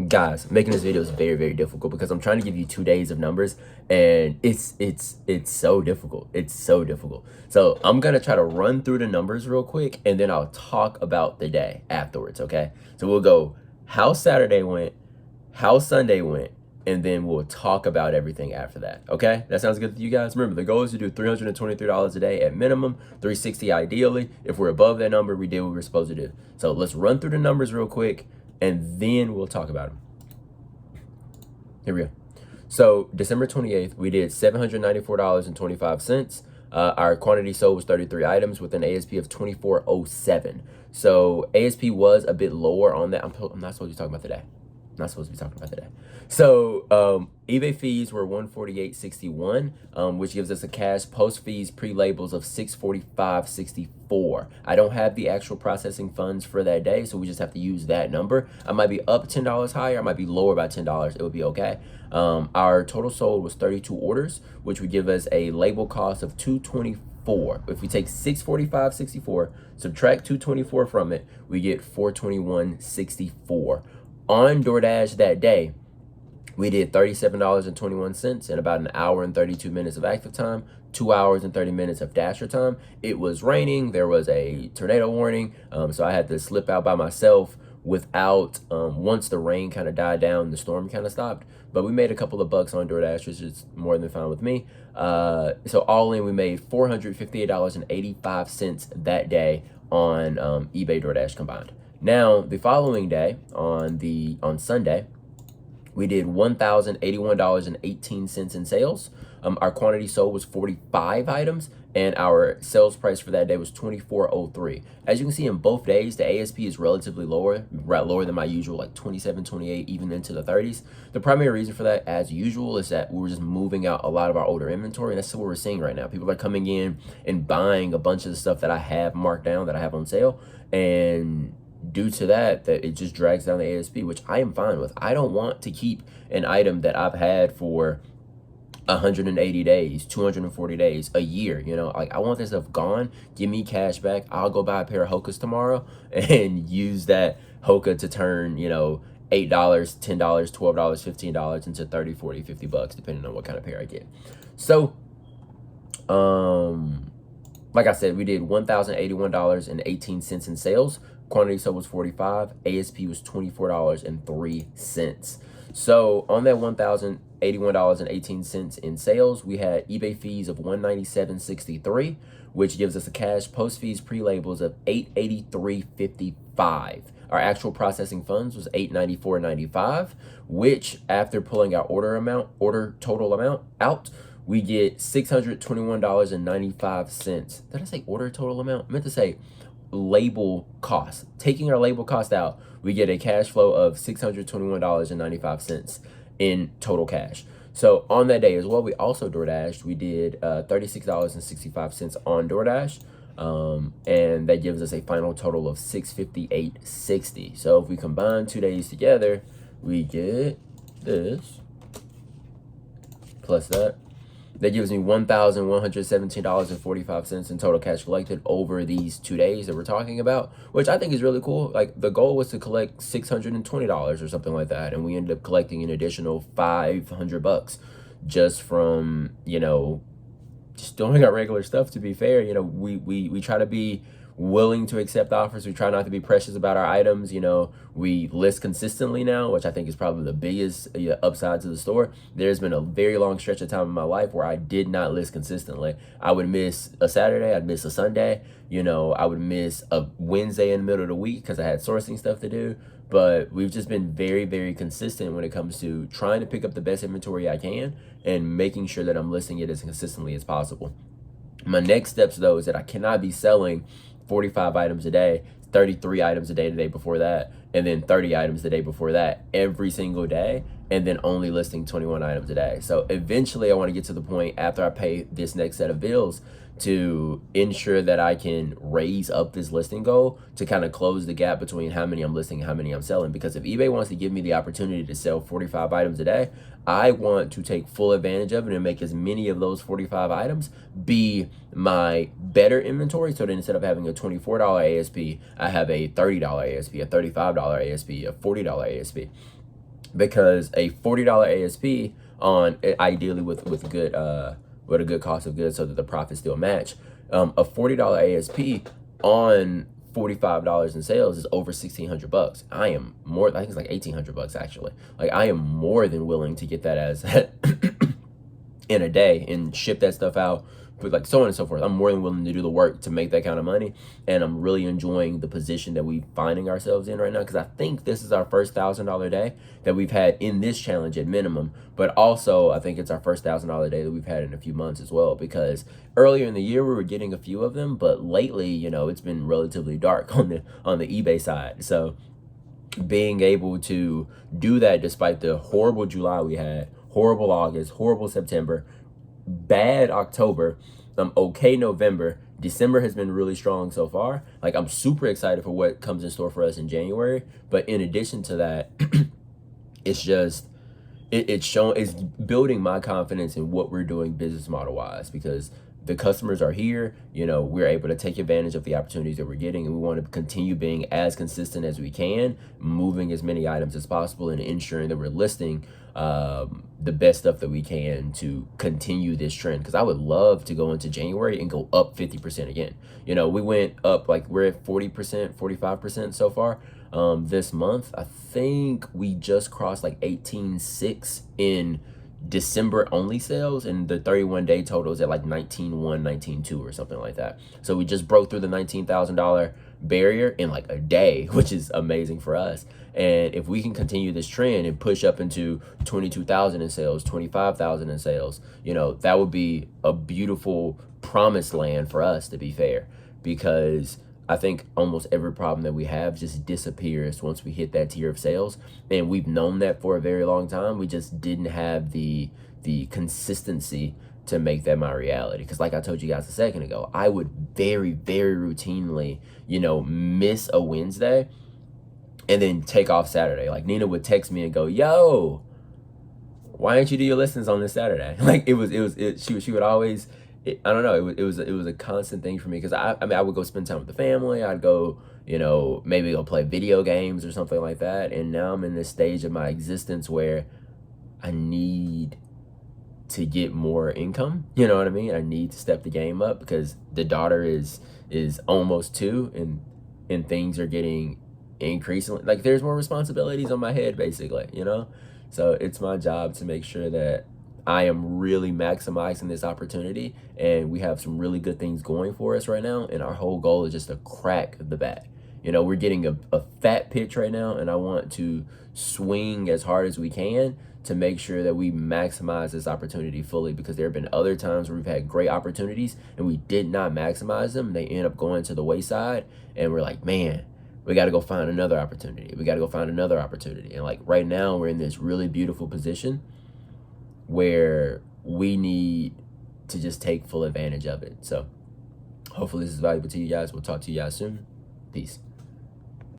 Guys, making this video is very, very difficult because I'm trying to give you 2 days of numbers, and it's so difficult. It's so difficult. So I'm gonna try to run through the numbers real quick, and then I'll talk about the day afterwards. Okay? So we'll go how Saturday went, how Sunday went, and then we'll talk about everything after that. Okay? That sounds good to you guys? Remember, the goal is to do $323 a day at minimum, $360 ideally. If we're above that number, we did what we're supposed to do. So let's run through the numbers real quick, and then we'll talk about them. Here we go. So December 28th, we did $794.25. Our quantity sold was 33 items with an ASP of 2407. So ASP was a bit lower on that. I'm not supposed to be talking about today. Not supposed to be talking about today. So eBay fees were $148.61, which gives us a cash post fees pre-labels of $645.64. I don't have the actual processing funds for that day, so we just have to use that number. I might be up $10 higher, I might be lower by $10. It would be okay. Our total sold was 32 orders, which would give us a label cost of $224. If we take $645.64, subtract $224 from it, we get $421.64. On DoorDash that day, we did $37.21 in about an hour and 32 minutes of active time, 2 hours and 30 minutes of dasher time. It was raining. There was a tornado warning. So I had to slip out by myself without, once the rain kind of died down, the storm kind of stopped. But we made a couple of bucks on DoorDash, which is more than fine with me. So all in, we made $458.85 that day on eBay, DoorDash combined. Now, the following day, on Sunday, we did $1,081.18 in sales. Our quantity sold was 45 items, and our sales price for that day was $24.03. As you can see in both days, the ASP is relatively lower than my usual, like 27, 28, even into the 30s. The primary reason for that, as usual, is that we're just moving out a lot of our older inventory, and that's what we're seeing right now. People are coming in and buying a bunch of the stuff that I have marked down, that I have on sale, and due to that it just drags down the ASP, which I am fine with. I don't want to keep an item that I've had for 180 days, 240 days, a year, you know. Like, I want this stuff gone. Give me cash back. I'll go buy a pair of Hokas tomorrow and use that Hoka to turn, you know, $8, $10, $12, $15 into 30, 40, 50 bucks, depending on what kind of pair I get. So, like I said, we did $1,081.18 in sales. Quantity sold was 45. ASP was $24.03. So on that $1,081.18 in sales, we had eBay fees of $197.63, which gives us a cash post fees pre-labels of $883.55. Our actual processing funds was $894.95, which, after pulling our order total amount out, we get $621.95. Did I say order total amount? I meant to say label cost. Taking our label cost out, we get a cash flow of $621.95 in total cash. So on that day as well, we also DoorDashed. We did $36.65 on DoorDash, and that gives us a final total of $658.60. So if we combine 2 days together, we get this plus that. That gives me $1,117.45 in total cash collected over these 2 days that we're talking about, which I think is really cool. Like, the goal was to collect $620 or something like that, and we ended up collecting an additional $500 just from, you know, just doing our regular stuff. To be fair, you know, we try to be willing to accept offers. We try not to be precious about our items. You know, we list consistently now, which I think is probably the biggest upside to the store. There's been a very long stretch of time in my life where I did not list consistently. I would miss a Saturday, I'd miss a Sunday, you know, I would miss a Wednesday in the middle of the week because I had sourcing stuff to do. But we've just been very, very consistent when it comes to trying to pick up the best inventory I can and making sure that I'm listing it as consistently as possible. My next steps, though, is that I cannot be selling 45 items a day, 33 items a day the day before that, and then 30 items the day before that every single day, and then only listing 21 items a day. So eventually I want to get to the point after I pay this next set of bills to ensure that I can raise up this listing goal to kind of close the gap between how many I'm listing and how many I'm selling. Because if eBay wants to give me the opportunity to sell 45 items a day, I want to take full advantage of it and make as many of those 45 items be my better inventory. So that instead of having a $24 ASP, I have a $30 ASP, a $35 ASP, a $40 ASP. because a $40 ASP on, ideally with a good cost of goods so that the profits still match, a $40 ASP on $45 in sales is over $1,600. I am more, I think it's like $1,800 actually. Like, I am more than willing to get that as in a day and ship that stuff out, but like so on and so forth. I'm more than willing to do the work to make that kind of money, and I'm really enjoying the position that we're finding ourselves in right now, because I think this is our first $1,000 day that we've had in this challenge at minimum, but also I think it's our first $1,000 day that we've had in a few months as well, because earlier in the year we were getting a few of them, but lately, you know, it's been relatively dark on the eBay side. So being able to do that despite the horrible July we had, horrible August, horrible September, bad October, okay November, December has been really strong so far. Like, I'm super excited for what comes in store for us in January. But in addition to that, it's just it's building my confidence in what we're doing business model wise, because the customers are here. You know, we're able to take advantage of the opportunities that we're getting, and we want to continue being as consistent as we can, moving as many items as possible, and ensuring that we're listing the best stuff that we can to continue this trend. Because I would love to go into January and go up 50% again. You know, we went up, like, we're at 40%, 45% so far. This month, I think we just crossed like 18.6 in December only sales, and the 31-day total is at like 19.1, 19.2 or something like that. So we just broke through the $19,000 barrier in like a day, which is amazing for us. And if we can continue this trend and push up into 22,000 in sales, 25,000 in sales, you know, that would be a beautiful promised land for us, to be fair, because I think almost every problem that we have just disappears once we hit that tier of sales. And we've known that for a very long time. We just didn't have the consistency to make that my reality. Because like I told you guys a second ago, I would very, very routinely, you know, miss a Wednesday and then take off Saturday. Like, Nina would text me and go, yo, why didn't you do your listings on this Saturday? Like, she would always, I don't know, it was a constant thing for me, because I mean, I would go spend time with the family. I'd go, you know, maybe go play video games or something like that. And now I'm in this stage of my existence where I need to get more income. You know what I mean? I need to step the game up, because the daughter is almost 2, and things are getting increasingly, like, there's more responsibilities on my head, basically, you know? So it's my job to make sure that I am really maximizing this opportunity, and we have some really good things going for us right now, and our whole goal is just to crack the bat. You know, we're getting a fat pitch right now, and I want to swing as hard as we can to make sure that we maximize this opportunity fully, because there have been other times where we've had great opportunities and we did not maximize them. They end up going to the wayside, and we're like, man, we got to go find another opportunity. We got to go find another opportunity. And like right now, we're in this really beautiful position where we need to just take full advantage of it. So hopefully this is valuable to you guys. We'll talk to you guys soon. Peace.